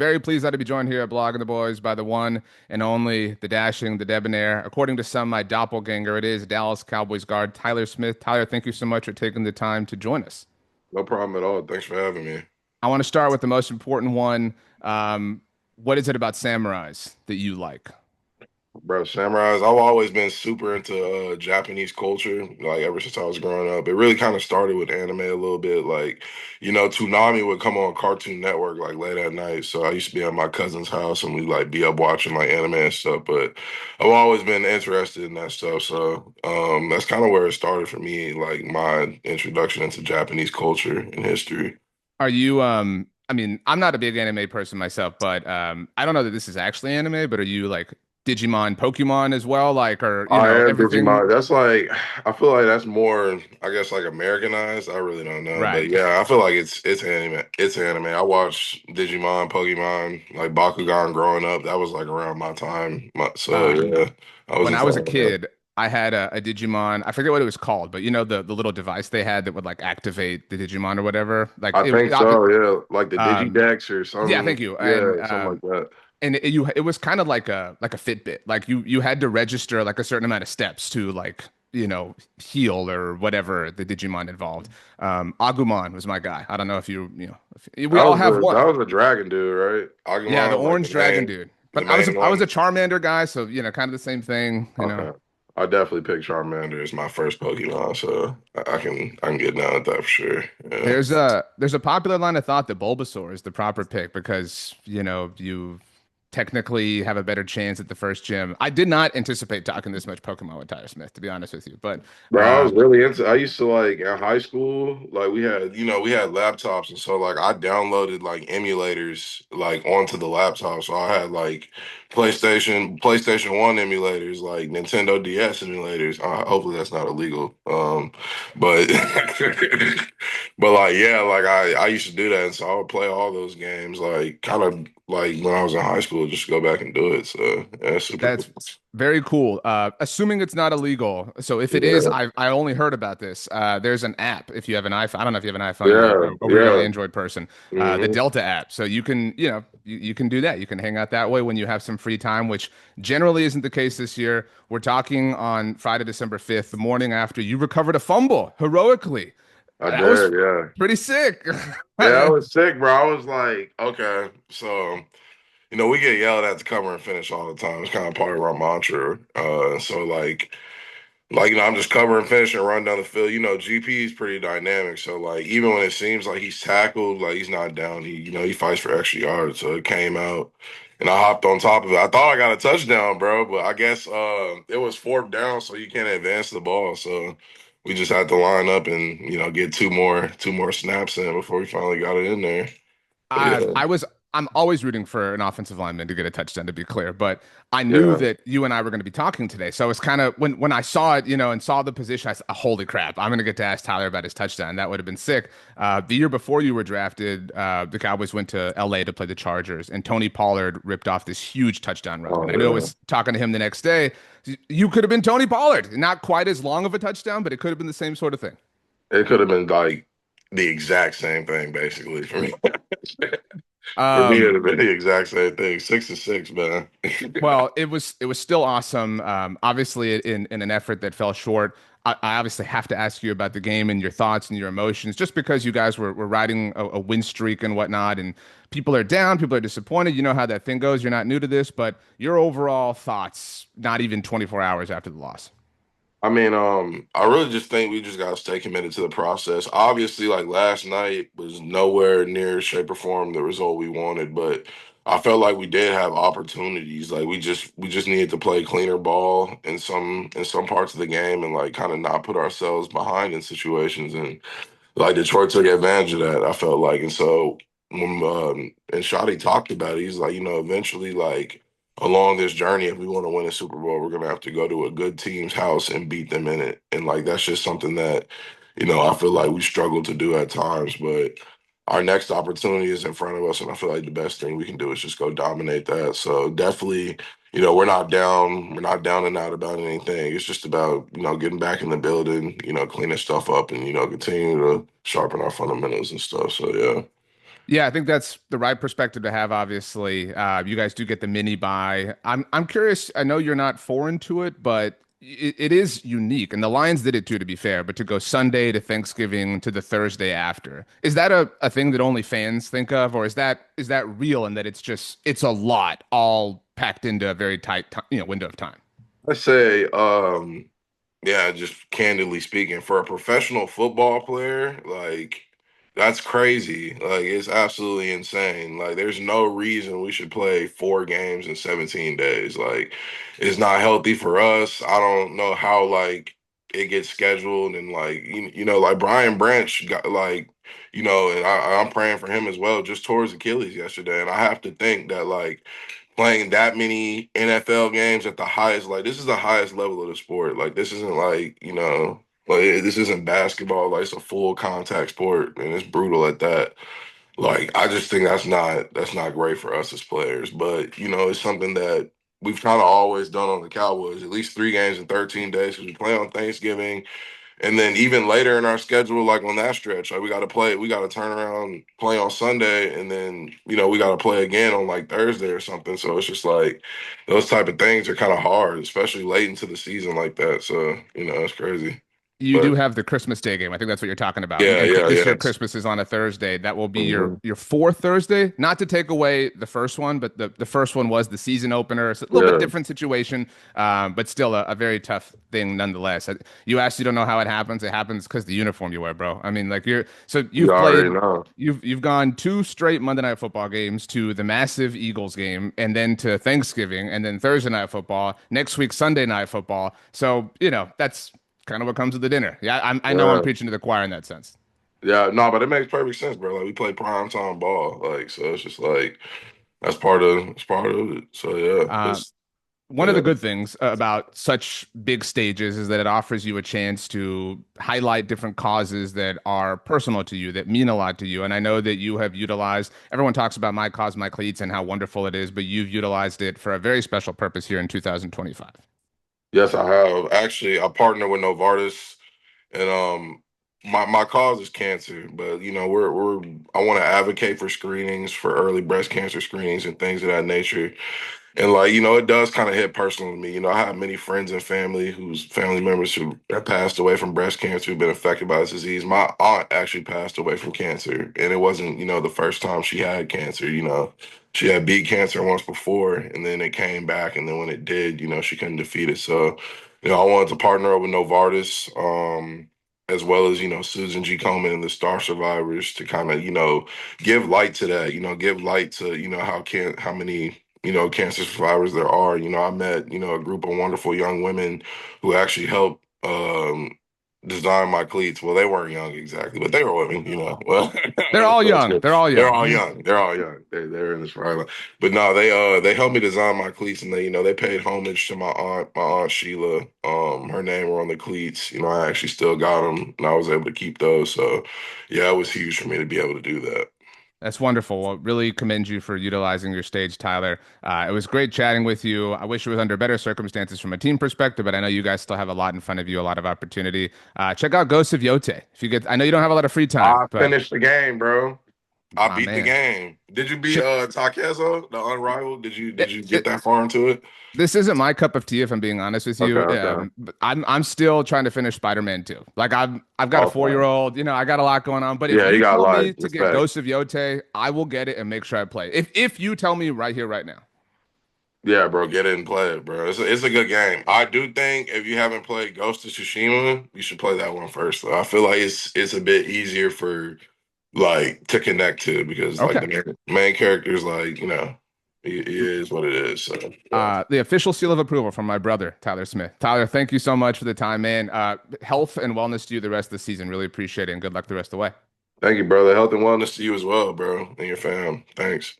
Very pleased that to be joined here at Blogging the Boys by the one and only, the dashing, the debonair. According to some, my doppelganger. It is Dallas Cowboys guard Tyler Smith. Tyler, thank you so much for taking the time to join us. No problem at all. Thanks for having me. I want to start with the most important one. Um, what is it about samurais that you like? Bro, samurais, I've always been super into Japanese culture, like ever since I was growing up. It really kind of started with anime a little bit. Like, Toonami would come on Cartoon Network like late at night. So I used to be at my cousin's house and we like be up watching like anime and stuff. But I've always been interested in that stuff. So that's kind of where it started for me, like my introduction into Japanese culture and history. Are you I mean, I'm not a big anime person myself, but I don't know that this is actually anime, but are you like Digimon, Pokemon as well? Like, or I am everything? Digimon. That's like I feel like that's more, I guess, like Americanized. I really don't know, Right. but yeah, I feel like it's anime. It's anime. I watched Digimon, Pokemon, like Bakugan growing up. That was like around my time. So Uh, yeah, I was when I into was a all of that. kid, I had a Digimon. I forget what it was called, but the little device they had that would like activate the Digimon or whatever. Like I think so. Yeah, like the um, Digidex or yeah, some. thank you. Yeah, something like that. And it was kind of like a Fitbit. Like you had to register like a certain amount of steps to like heal or whatever the Digimon involved. Agumon was my guy. I don't know if we That all was have that one. was a dragon dude, right? Yeah, the Agumon was like orange dragon dude. the But I was main a, I was one. a Charmander guy, so kind of the same thing. Okay. I definitely picked Charmander as my first Pokemon, so I can get down with that for sure. Yeah. There's a popular line of thought that Bulbasaur is the proper pick because you technically have a better chance at the first gym. I did not anticipate talking this much Pokemon with Tyler Smith, to be honest with you, but Bro, I was really into I used to like in high school, like we had laptops and so like I downloaded like emulators like onto the laptop. So I had like PlayStation 1 emulators, like Nintendo DS emulators. Hopefully that's not illegal. But but like yeah, like I used to do that and so I would play all those games like kind of like when I was in high school just to go back and do it. So yeah, it's super cool. that's very cool. Assuming it's not illegal. So if it is, Yeah. I only heard about this. There's an app if you have an iPhone. I don't know if you have an iPhone Yeah. or you're an Yeah. Android person. The hmm Delta app. So you can, you can do that. You can hang out that way when you have some free time, which generally isn't the case this year. We're talking on Friday, December 5th, the morning after you recovered a fumble heroically. I That was did, yeah. pretty sick. Yeah, I was sick, bro. I was like, okay, so we get yelled at to cover and finish all the time. It's kind of part of our mantra. So I'm just cover and finish and run down the field. GP is pretty dynamic. So like even when it seems like he's tackled, like he's not down, he fights for extra yards. So it came out and I hopped on top of it. I thought I got a touchdown, bro, but I guess it was fourth down, so you can't advance the ball. So we just had to line up and, get two more snaps in before we finally got it in there. But I yeah, I was I'm always rooting for an offensive lineman to get a touchdown, to be clear, but I knew yeah. that you and I were going to be talking today. So it's kind of when I saw it, and saw the position, I said, "Holy crap, I'm going to get to ask Tyler about his touchdown." That would have been sick. The year before you were drafted, the Cowboys went to LA to play the Chargers, and Tony Pollard ripped off this huge touchdown run. And Oh I knew I yeah. was talking to him the next day. You could have been Tony Pollard. Not quite as long of a touchdown, but it could have been the same sort of thing. It could have been like the exact same thing, basically, for me. For me, Um, it'd have been the exact same thing. 6 to 6, man. Well, it was still awesome. Obviously, in an effort that fell short, I obviously have to ask you about the game and your thoughts and your emotions, just because you guys were riding a win streak and whatnot, and people are down, people are disappointed. You know how that thing goes. You're not new to this, but your overall thoughts, not even 24 hours after the loss. I mean, I really just think we just gotta stay committed to the process. Obviously, like last night was nowhere near shape or form the result we wanted, but I felt like we did have opportunities. Like we just needed to play cleaner ball in some parts of the game and like kind of not put ourselves behind in situations. And like Detroit took advantage of that, I felt like. And so when and Shotty talked about it, he's like, eventually like along this journey, if we want to win a Super Bowl, we're gonna have to go to a good team's house and beat them in it. And like that's just something that, I feel like we struggle to do at times, but our next opportunity is in front of us, and I feel like the best thing we can do is just go dominate that. So definitely, we're not down and out about anything. It's just about, getting back in the building, cleaning stuff up and, continue to sharpen our fundamentals and stuff. So yeah. Yeah, I think that's the right perspective to have. Obviously, you guys do get the mini buy. I'm curious. I know you're not foreign to it, but it is unique, and the Lions did it too, to be fair. But to go Sunday to Thanksgiving to the Thursday after, is that a thing that only fans think of, or is that real and that it's a lot all packed into a very tight window of time? I say, yeah, just candidly speaking, for a professional football player, like that's crazy. Like it's absolutely insane. Like there's no reason we should play 4 games in 17 days. Like it's not healthy for us. I don't know how like it gets scheduled and like like Brian Branch got like and I'm praying for him as well. Just tore his Achilles yesterday, and I have to think that like playing that many NFL games at the highest, like this is the highest level of the sport. Like this isn't like, like this isn't basketball, like it's a full contact sport and it's brutal at that. Like I just think that's not great for us as players. But, it's something that we've kind of always done on the Cowboys, at least 3 games in 13 days because we play on Thanksgiving. And then even later in our schedule, like on that stretch, like we got to turn around, play on Sunday, and then we got to play again on like Thursday or something. So it's just like those type of things are kind of hard, especially late into the season like that. So it's crazy. You do But have the Christmas Day game. I think that's what you're talking about. yeah, And yeah, this yeah. year, Christmas is on a Thursday. That will be your Mhm. your fourth Thursday. Not to take away the first one, but the first one was the season opener. It's a little bit Yeah, different situation, but still a very tough thing nonetheless. You asked, you don't know how it happens. It happens because the uniform you wear, bro. I mean, like you you've already played. know. You've gone two straight Monday Night Football games to the massive Eagles game, and then to Thanksgiving, and then Thursday Night Football. Next week, Sunday Night Football. So that's kind of what comes with the dinner. Yeah, I know I'm Yeah, preaching to the choir in that sense. yeah. No, but it makes perfect sense, bro. Like we play prime time ball, like so. It's just like that's part of it. So yeah, Uh, it's One of the good things about such big stages is that it offers you a chance to highlight different causes that are personal to you, that mean a lot to you. And I know that you have utilized, everyone talks about My Cause, My Cleats and how wonderful it is, but you've utilized it for a very special purpose here in 2025. Yes, I have. Actually, I partner with Novartis, and my cause is cancer. But we're I want to advocate for screenings for early breast cancer screenings and things of that nature. And like, it does kind of hit personal to me. I have many friends and family whose family members who have passed away from breast cancer, who've been affected by this disease. My aunt actually passed away from cancer, and it wasn't, the first time she had cancer. She had beat cancer once before, and then it came back, and then when it did, she couldn't defeat it. So, I wanted to partner up with Novartis, as well as Susan G. Komen and the Star Survivors to kind of give light to that. Give light to how many cancer survivors there are. I met, a group of wonderful young women who actually helped design my cleats. Well, they weren't young exactly, but they were women. Well, They're all so it's young. good. They're all They're young. all young. They're all young. They're in this private. But no, they helped me design my cleats and they paid homage to my aunt Sheila. Her name were on the cleats. I actually still got them and I was able to keep those. So yeah, it was huge for me to be able to do that. That's wonderful. Well, really commend you for utilizing your stage, Tyler. It was great chatting with you. I wish it was under better circumstances from a team perspective, but I know you guys still have a lot in front of you, a lot of opportunity. Check out Ghost of Yote. If you get, I know you don't have a lot of free time, I but finished the game, bro. I my beat the man, game. Did you beat Ch- Takezo, the unrivaled? Did you it, get it, that far into it? this isn't my cup of tea, if I'm being honest with Okay, you. okay. But I'm still trying to finish Spider-Man 2. Like I've got a Okay. 4-year-old. I got a lot going on. But if Yeah, you you got tell life. me to get Respect. Ghost of Yote, I will get it and make sure I play. If you tell me right here, right now. Yeah, bro, get in and play it, bro. It's a good game. I do think if you haven't played Ghost of Tsushima, you should play that one first. Though. I feel like it's a bit easier for like to connect to because like Okay. the main character is like he is what it is. So yeah, The official seal of approval from my brother, Tyler Smith. Tyler, thank you so much for the time, man. Health and wellness to you the rest of the season. Really appreciate it, and good luck the rest of the way. thank you, brother. Health and wellness to you as well, bro, and your fam. Thanks.